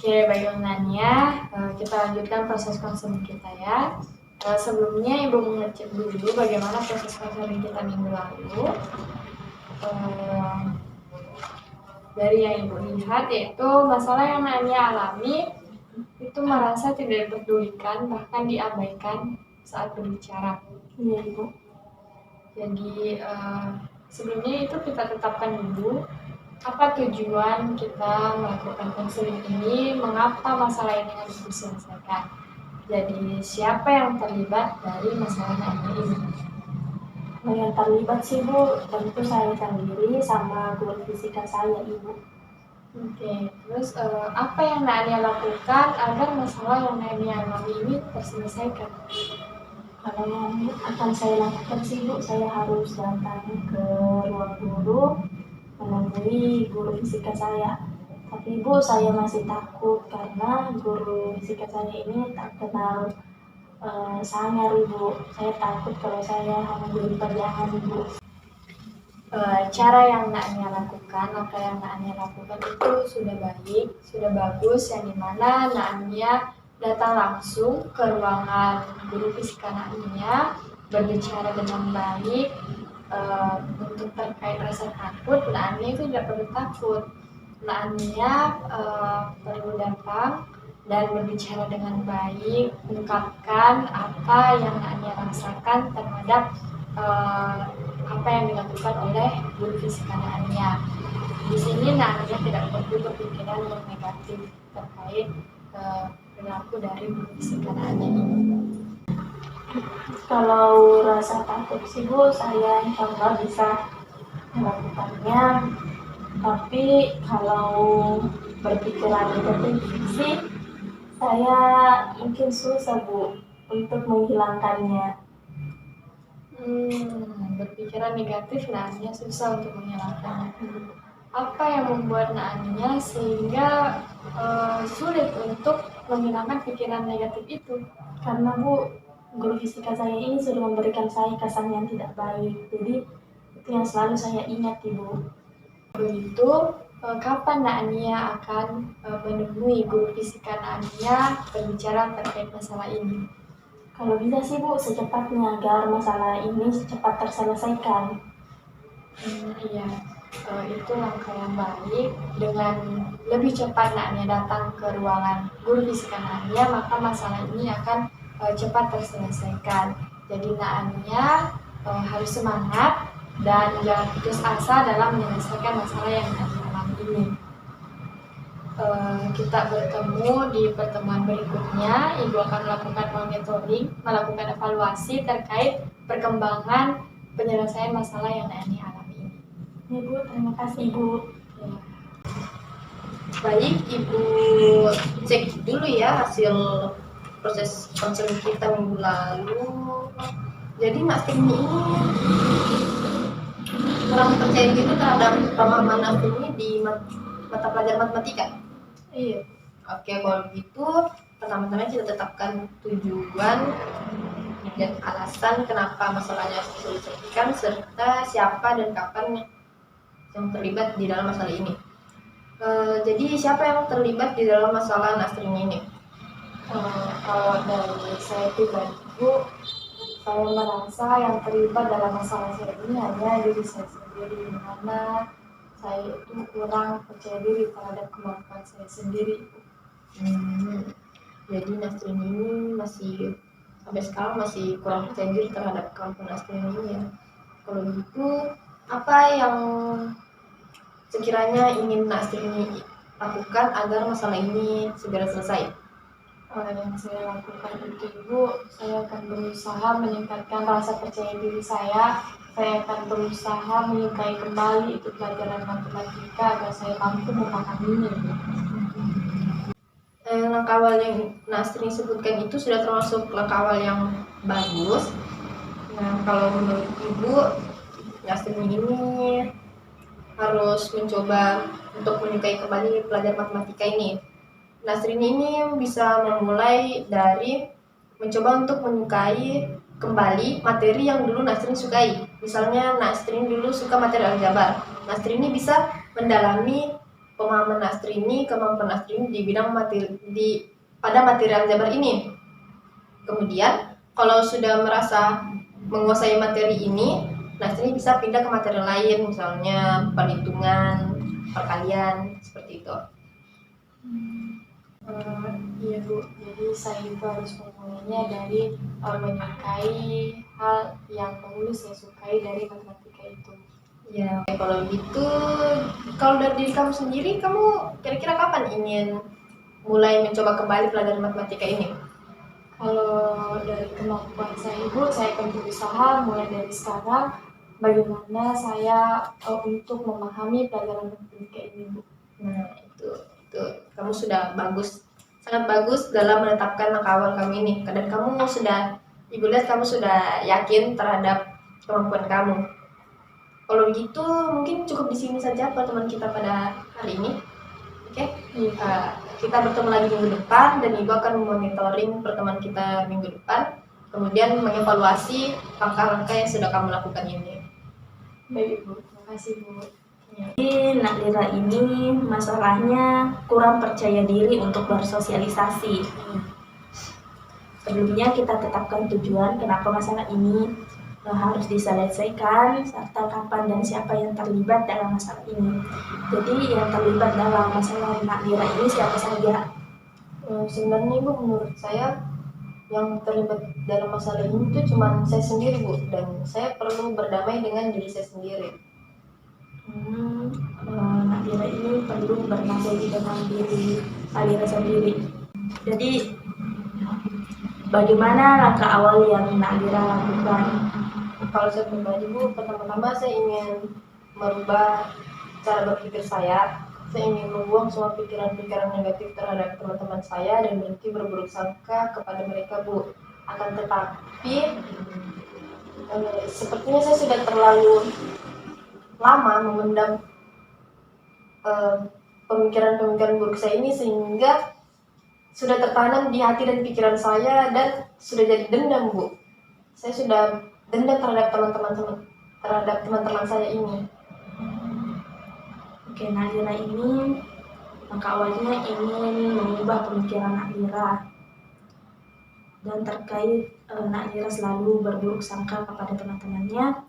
Oke, baiklah kita lanjutkan proses konseling kita ya. Sebelumnya Ibu mengecek dulu bagaimana proses konseling kita minggu lalu. Dari yang Ibu lihat yaitu masalah yang Nania alami itu merasa tidak dipedulikan, bahkan diabaikan saat berbicara. Iya Ibu. Jadi sebelumnya itu kita tetapkan dulu apa tujuan kita melakukan konseling ini, mengapa masalah ini harus diselesaikan. Jadi siapa yang terlibat dari masalah ini? Yang terlibat sih Bu, tentu saya sendiri sama guru fisika saya Ibu. Oke, terus apa yang Nania lakukan agar masalah yang Nania alami ini terselesaikan? Kalau yang akan saya lakukan sih Bu, saya harus datang ke ruang guru menemui guru fisika saya. Tapi Bu, saya masih takut karena guru fisika saya ini tak kenal sangar Ibu. Saya takut kalau saya menjadi pajangan Ibu. Cara yang Nania lakukan, apa yang Nania lakukan itu sudah baik, sudah bagus, yang dimana Nania datang langsung ke ruangan guru fisika Nania, berbicara dengan baik. Untuk terkait rasa takut, Nania itu tidak perlu takut. Nania perlu datang dan berbicara dengan baik, ungkapkan apa yang Nania rasakan terhadap apa yang dilakukan oleh guru fisika Nania. Di sini Nania tidak perlu berpikiran yang negatif terkait perilaku dari guru fisika Nania ini. Kalau rasa takut sih Bu, saya insya bisa melakukannya. Tapi kalau berpikiran negatif sih, saya mungkin susah Bu untuk menghilangkannya. Berpikiran negatif Nania susah untuk menghilangkannya. Apa yang membuat Nania sehingga sulit untuk menghilangkan pikiran negatif itu? Karena Bu, guru fisika saya ini sudah memberikan saya kesan yang tidak baik. Jadi itu yang selalu saya ingat Ibu. Begitu, kapan Nania akan menemui guru fisika Nania berbicara terkait masalah ini? Kalau bisa sih Bu, secepatnya agar masalah ini cepat terselesaikan. Iya, itu langkah yang baik. Dengan lebih cepat Nania datang ke ruangan guru fisika Nania, maka masalah ini akan cepat terselesaikan. Jadi Nania harus semangat dan jangan putus asa dalam menyelesaikan masalah yang Nania alami ini. Kita bertemu di pertemuan berikutnya. Ibu akan melakukan monitoring, melakukan evaluasi terkait perkembangan penyelesaian masalah yang Nania alami ini. Ya Bu, terima kasih Bu. Ya. Baik, Ibu cek dulu ya hasil proses konseling kita minggu lalu. Jadi Mas Timi ini kurang percaya gitu terhadap pemahaman Mas Timi di mata pelajaran matematika. Iya. Oke, kalau gitu pertama-tama kita tetapkan tujuan dan alasan kenapa masalahnya harus diselesaikan serta siapa dan kapan yang terlibat di dalam masalah ini. Jadi siapa yang terlibat di dalam masalah Nasrin ini? Kalau dari saya pribadi, Bu, saya merasa yang terlibat dalam masalah saya ini hanya diri saya sendiri, karena saya itu kurang percaya diri terhadap kemampuan saya sendiri. Jadi Nasrin ini masih sampai sekarang masih kurang percaya diri terhadap kemampuan Nasrin ini ya. Kalau gitu, apa yang sekiranya ingin Nasrin lakukan agar masalah ini segera selesai? Yang saya lakukan itu Ibu, saya akan berusaha meningkatkan rasa percaya diri saya. Saya akan berusaha menyukai kembali itu pelajaran matematika agar saya mampu memahaminya. Langkah awal yang Nasrin sebutkan itu sudah termasuk langkah awal yang bagus. Nah, kalau menurut Ibu, Nasrin ini harus mencoba untuk menyukai kembali pelajaran matematika ini. Nasrin ini bisa memulai dari mencoba untuk menyukai kembali materi yang dulu Nasrin sukai. Misalnya Nasrin dulu suka materi aljabar. Nasrin ini bisa mendalami pemahaman Astri ini, kemampuan Astri ini di bidang pada materi aljabar ini. Kemudian kalau sudah merasa menguasai materi ini, Astri bisa pindah ke materi lain, misalnya perhitungan, perkalian, seperti itu. Iya Bu, jadi saya itu harus memulainya dari menyukai hal yang dahulu saya sukai dari matematika itu. Ya, kalau gitu, kalau dari diri kamu sendiri, kamu kira-kira kapan ingin mulai mencoba kembali pelajaran matematika ini? Kalau dari kemampuan saya Ibu, saya akan berusaha mulai dari sekarang bagaimana saya untuk memahami pelajaran matematika ini Bu. Nah, itu kamu sudah bagus, sangat bagus dalam menetapkan langkah awal kamu ini. Dan kamu sudah, Ibu lihat kamu sudah yakin terhadap kemampuan kamu. Kalau begitu mungkin cukup di sini saja pertemuan kita pada hari ini. Oke? Kita bertemu lagi minggu depan dan Ibu akan memonitoring pertemuan kita minggu depan, kemudian mengevaluasi langkah-langkah yang sudah kamu lakukan ini. Baik Ibu, terima kasih Bu. Jadi Nak Lira ini masalahnya kurang percaya diri untuk bersosialisasi. Sebelumnya kita tetapkan tujuan kenapa masalah ini harus diselesaikan, serta kapan dan siapa yang terlibat dalam masalah ini. Jadi yang terlibat dalam masalah Nak Lira ini siapa saja? Sebenarnya Ibu, menurut saya yang terlibat dalam masalah ini itu cuma saya sendiri Bu, dan saya perlu berdamai dengan diri saya sendiri. Nak Lira ini perlu berdamai dengan diri Nak Lira sendiri. Jadi bagaimana langkah awal yang Nak Lira lakukan? Kalau saya pribadi Bu, pertama-tama saya ingin merubah cara berpikir saya. Saya ingin membuang semua pikiran-pikiran negatif terhadap teman-teman saya dan berhenti berburuk sangka kepada mereka Bu. Akan tetapi sepertinya saya sudah terlalu lama memendam pemikiran-pemikiran buruk saya ini, sehingga sudah tertanam di hati dan pikiran saya dan sudah jadi dendam Bu. Saya sudah dendam terhadap teman-teman saya ini. Oke, Nak Lira ini langkah awalnya ingin mengubah pemikiran Nak Lira. Dan terkait Nak Lira selalu berburuk sangka kepada teman-temannya,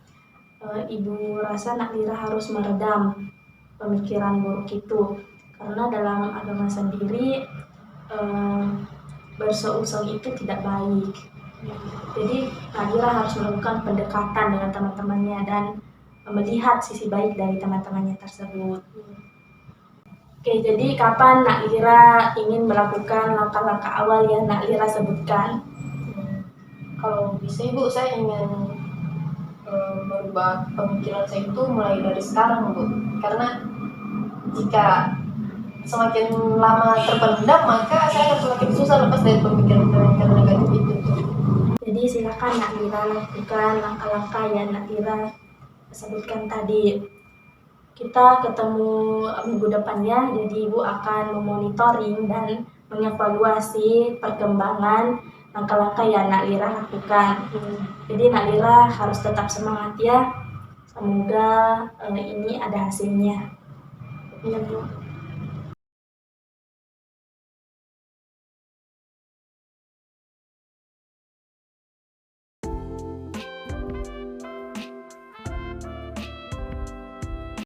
Ibu rasa Nak Lira harus meredam pemikiran buruk itu, karena dalam agama sendiri berseusung itu tidak baik. Jadi Nak Lira harus melakukan pendekatan dengan teman-temannya dan melihat sisi baik dari teman-temannya tersebut. Oke, jadi kapan Nak Lira ingin melakukan langkah-langkah awal yang Nak Lira sebutkan? Kalau bisa Ibu, saya ingin merubah pemikiran saya itu mulai dari sekarang Bu, karena jika semakin lama terpendam maka saya akan semakin susah lepas dari pemikiran-pemikiran negatif itu. Jadi silakan Nak Lira lakukan langkah-langkah yang Nak Lira sebutkan tadi. Kita ketemu minggu depannya, jadi Ibu akan memonitoring dan mengevaluasi perkembangan langkah-langkah yang Nak Lira lakukan. Jadi Nak Lira harus tetap semangat ya. Semoga ini ada hasilnya. Iya Bu.